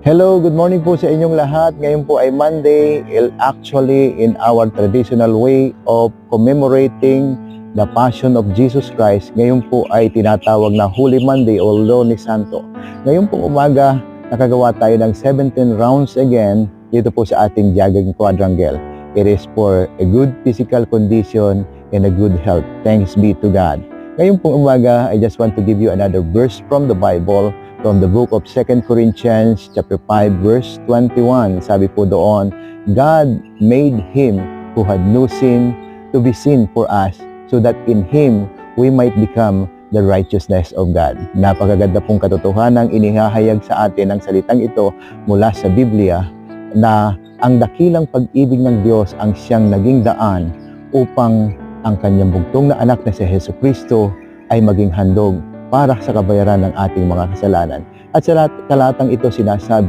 Hello, good morning po sa inyong lahat. Ngayon po ay Monday, actually in our traditional way of commemorating the Passion of Jesus Christ. Ngayon po ay tinatawag na Holy Monday o Lunes Santo. Ngayon po umaga, nakagawa tayo ng 17 rounds again dito po sa ating jogging quadrangle. It is for a good physical condition and a good health. Thanks be to God. Ngayon po umaga, I just want to give you another verse from the Bible. From the book of 2 Corinthians chapter 5 verse 21, sabi po doon, God made Him who had no sin to be sin for us, so that in Him we might become the righteousness of God. Napakaganda pong katotohanan inihahayag sa atin ang salitang ito mula sa Biblia na ang dakilang pag-ibig ng Diyos ang siyang naging daan upang ang kanyang bugtong na anak na si Jesucristo ay maging handog para sa kabayaran ng ating mga kasalanan. At sa talatang ito sinasabi